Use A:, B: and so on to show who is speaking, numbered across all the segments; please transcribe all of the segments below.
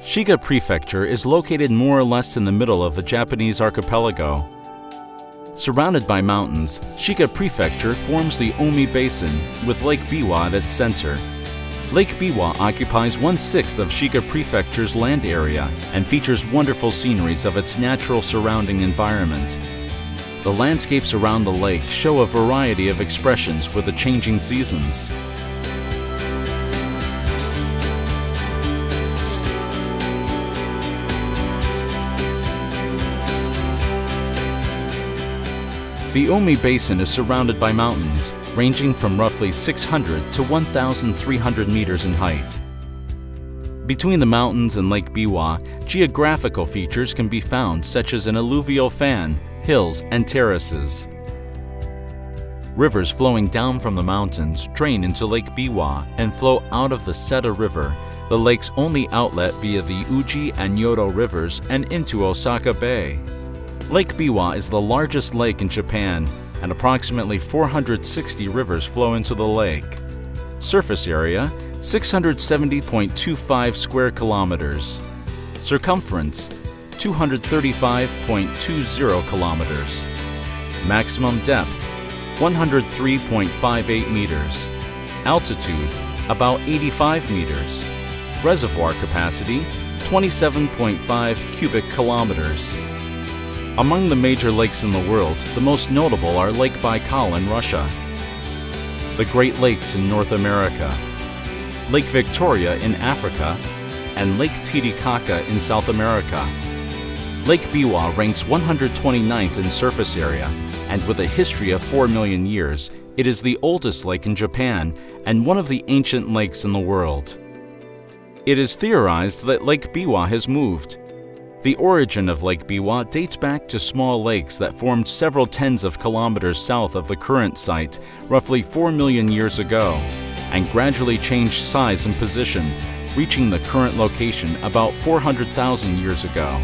A: Shiga Prefecture is located more or less in the middle of the Japanese archipelago. Surrounded by mountains, Shiga Prefecture forms the Omi Basin, with Lake Biwa at its center. Lake Biwa occupies 1/6 of Shiga Prefecture's land area and features wonderful sceneries of its natural surrounding environment. The landscapes around the lake show a variety of expressions with the changing seasons. The Omi Basin is surrounded by mountains, ranging from roughly 600 to 1,300 meters in height. Between the mountains and Lake Biwa, geographical features can be found such as an alluvial fan, hills, and terraces. Rivers flowing down from the mountains drain into Lake Biwa and flow out of the Seta River, the lake's only outlet via the Uji and Nyoto rivers, and into Osaka Bay. Lake Biwa is the largest lake in Japan, and approximately 460 rivers flow into the lake. Surface area, 670.25 square kilometers. Circumference, 235.20 kilometers. Maximum depth, 103.58 meters. Altitude, about 85 meters. Reservoir capacity, 27.5 cubic kilometers. Among the major lakes in the world, the most notable are Lake Baikal in Russia, the Great Lakes in North America, Lake Victoria in Africa, and Lake Titicaca in South America. Lake Biwa ranks 129th in surface area, and with a history of 4 million years, it is the oldest lake in Japan and one of the ancient lakes in the world. It is theorized that Lake Biwa has moved. The origin of Lake Biwa dates back to small lakes that formed several tens of kilometers south of the current site roughly 4 million years ago, and gradually changed size and position, reaching the current location about 400,000 years ago.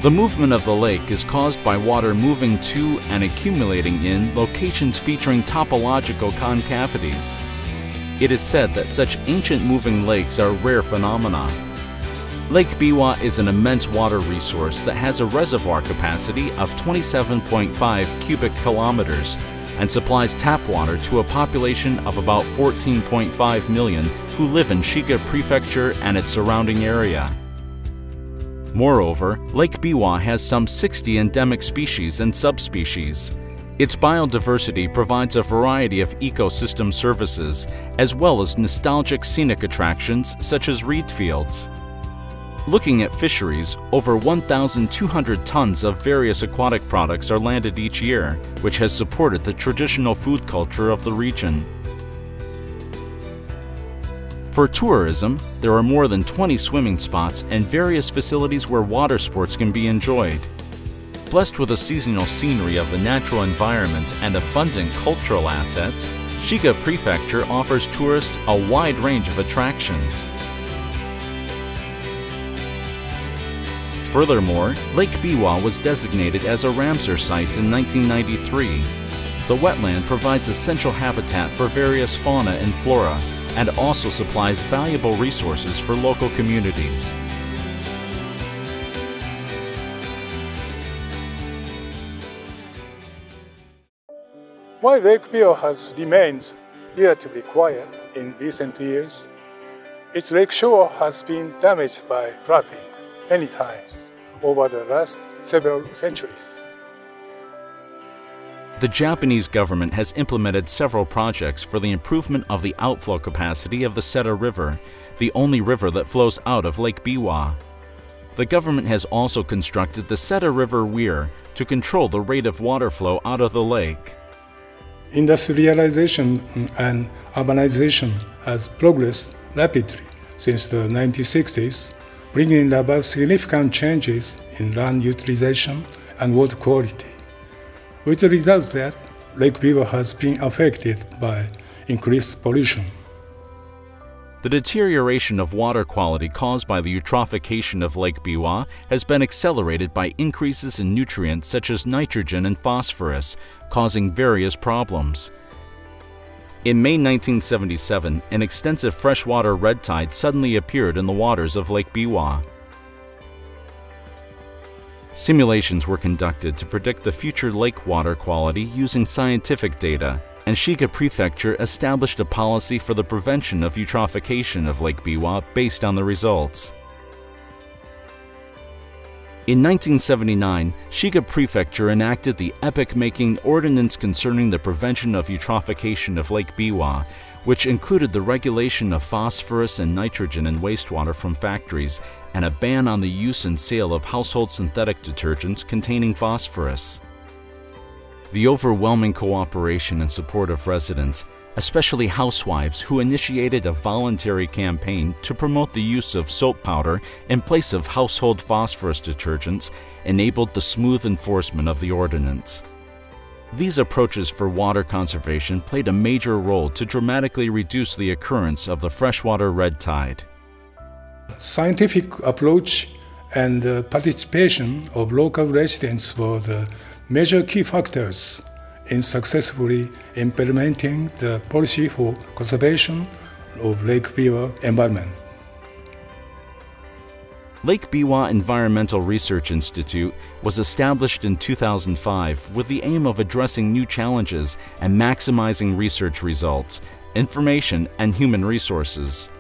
A: The movement of the lake is caused by water moving to and accumulating in locations featuring topological concavities. It is said that such ancient moving lakes are rare phenomena. Lake Biwa is an immense water resource that has a reservoir capacity of 27.5 cubic kilometers and supplies tap water to a population of about 14.5 million who live in Shiga Prefecture and its surrounding area. Moreover, Lake Biwa has some 60 endemic species and subspecies. Its biodiversity provides a variety of ecosystem services, as well as nostalgic scenic attractions such as reed fields. Looking at fisheries, over 1,200 tons of various aquatic products are landed each year, which has supported the traditional food culture of the region. For tourism, there are more than 20 swimming spots and various facilities where water sports can be enjoyed. Blessed with a seasonal scenery of the natural environment and abundant cultural assets, Shiga Prefecture offers tourists a wide range of attractions. Furthermore, Lake Biwa was designated as a Ramsar site in 1993. The wetland provides essential habitat for various fauna and flora, and also supplies valuable resources for local communities.
B: While Lake Biwa has remained relatively quiet in recent years, its lakeshore has been damaged by flooding many times over the last several centuries.
A: The Japanese government has implemented several projects for the improvement of the outflow capacity of the Seta River, the only river that flows out of Lake Biwa. The government has also constructed the Seta River Weir to control the rate of water flow out of the lake.
B: Industrialization and urbanization has progressed rapidly since the 1960s, bringing about significant changes in land utilization and water quality, with the result that Lake Biwa has been affected by increased pollution.
A: The deterioration of water quality caused by the eutrophication of Lake Biwa has been accelerated by increases in nutrients such as nitrogen and phosphorus, causing various problems. In May 1977, an extensive freshwater red tide suddenly appeared in the waters of Lake Biwa. Simulations were conducted to predict the future lake water quality using scientific data, and Shiga Prefecture established a policy for the prevention of eutrophication of Lake Biwa based on the results. In 1979, Shiga Prefecture enacted the epoch-making Ordinance Concerning the Prevention of Eutrophication of Lake Biwa, which included the regulation of phosphorus and nitrogen in wastewater from factories and a ban on the use and sale of household synthetic detergents containing phosphorus. The overwhelming cooperation and support of residents, especially housewives who initiated a voluntary campaign to promote the use of soap powder in place of household phosphorus detergents, enabled the smooth enforcement of the ordinance. These approaches for water conservation played a major role to dramatically reduce the occurrence of the freshwater red tide.
B: Scientific approach and participation of local residents were the major key factors in successfully implementing the policy for conservation of Lake Biwa environment.
A: Lake Biwa Environmental Research Institute was established in 2005 with the aim of addressing new challenges and maximizing research results, information, and human resources.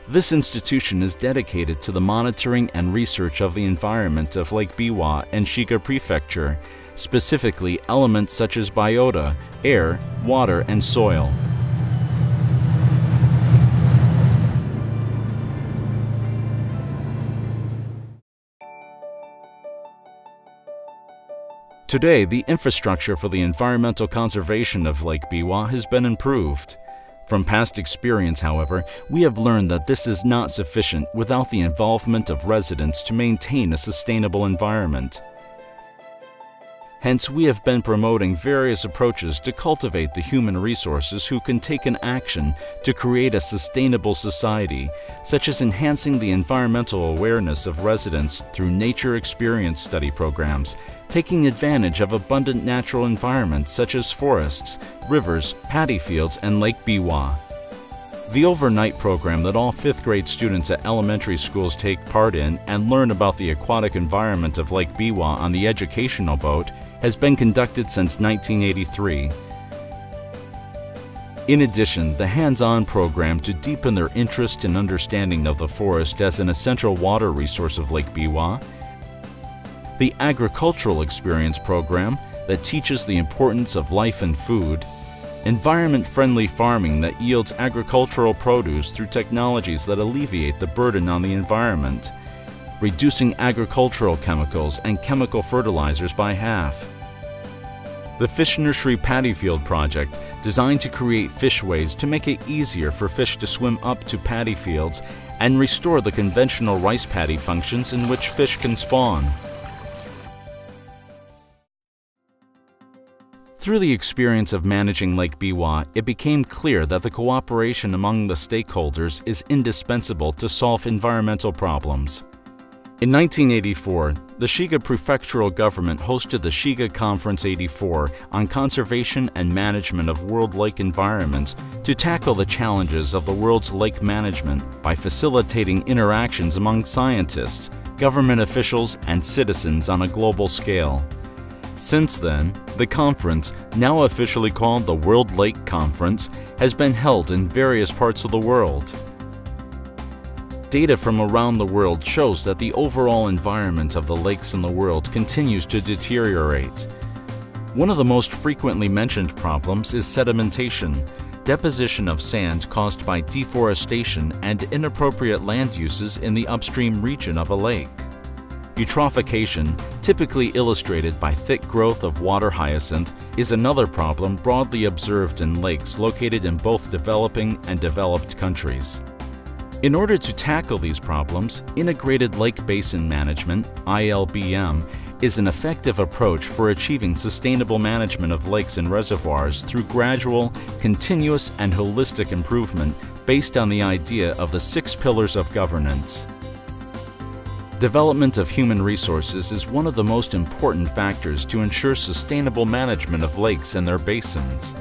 A: This institution is dedicated to the monitoring and research of the environment of Lake Biwa and Shiga Prefecture, specifically elements such as biota, air, water, and soil. Today, the infrastructure for the environmental conservation of Lake Biwa has been improved. From past experience, however, we have learned that this is not sufficient without the involvement of residents to maintain a sustainable environment. Hence, we have been promoting various approaches to cultivate the human resources who can take an action to create a sustainable society, such as enhancing the environmental awareness of residents through nature experience study programs, taking advantage of abundant natural environments such as forests, rivers, paddy fields, and Lake Biwa. The overnight program that all 5th grade students at elementary schools take part in and learn about the aquatic environment of Lake Biwa on the educational boat has been conducted since 1983. In addition, the hands-on program to deepen their interest and understanding of the forest as an essential water resource of Lake Biwa, the agricultural experience program that teaches the importance of life and food, environment-friendly farming that yields agricultural produce through technologies that alleviate the burden on the environment, reducing agricultural chemicals and chemical fertilizers by half. The Fish Nursery Paddy Field project, designed to create fishways to make it easier for fish to swim up to paddy fields and restore the conventional rice paddy functions in which fish can spawn. Through the experience of managing Lake Biwa, it became clear that the cooperation among the stakeholders is indispensable to solve environmental problems. In 1984, the Shiga Prefectural Government hosted the Shiga Conference 84 on conservation and management of world lake environments to tackle the challenges of the world's lake management by facilitating interactions among scientists, government officials, and citizens on a global scale. Since then, the conference, now officially called the World Lake Conference, has been held in various parts of the world. Data from around the world shows that the overall environment of the lakes in the world continues to deteriorate. One of the most frequently mentioned problems is sedimentation, deposition of sand caused by deforestation and inappropriate land uses in the upstream region of a lake. Eutrophication, typically illustrated by thick growth of water hyacinth, is another problem broadly observed in lakes located in both developing and developed countries. In order to tackle these problems, Integrated Lake Basin Management (ILBM) is an effective approach for achieving sustainable management of lakes and reservoirs through gradual, continuous, and holistic improvement based on the idea of the 6 pillars of governance. Development of human resources is one of the most important factors to ensure sustainable management of lakes and their basins.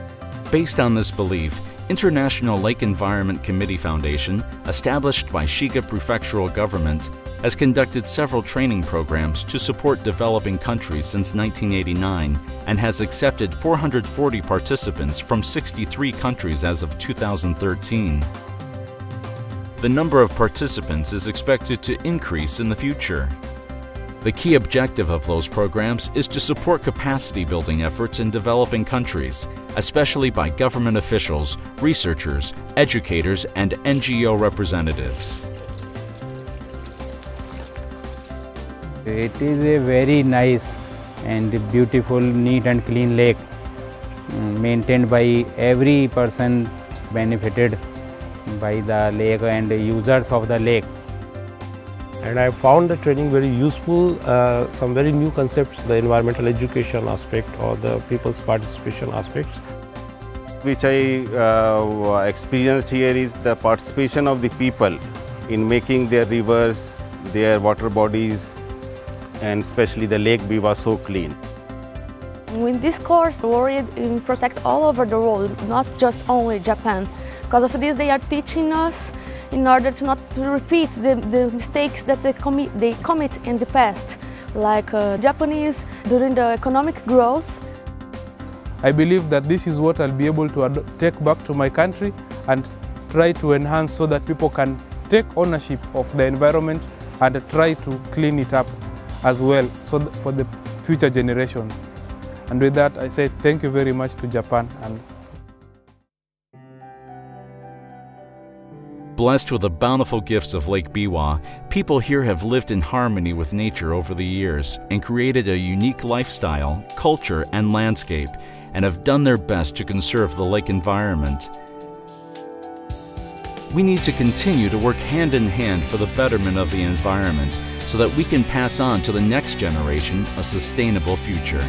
A: Based on this belief, International Lake Environment Committee Foundation, established by Shiga Prefectural Government, has conducted several training programs to support developing countries since 1989 and has accepted 440 participants from 63 countries as of 2013. The number of participants is expected to increase in the future. The key objective of those programs is to support capacity building efforts in developing countries, especially by government officials, researchers, educators, and NGO representatives.
C: It is a very nice and beautiful, neat and clean lake, maintained by every person benefited by the lake and users of the lake.
D: And I found the training very useful, some very new concepts, the environmental education aspect or the people's participation aspects.
E: Which I experienced here is the participation of the people in making their rivers, their water bodies, and especially the Lake Biwa so clean.
F: In this course, we protect all over the world, not just only Japan. Because of this, they are teaching us in order to not to repeat the mistakes that they commit in the past, like Japanese during the economic growth.
G: I believe that this is what I'll be able to take back to my country and try to enhance so that people can take ownership of the environment and try to clean it up as well so for the future generations. And with that, I say thank you very much to Japan.
A: Blessed with the bountiful gifts of Lake Biwa, people here have lived in harmony with nature over the years and created a unique lifestyle, culture, and landscape, and have done their best to conserve the lake environment. We need to continue to work hand in hand for the betterment of the environment so that we can pass on to the next generation a sustainable future.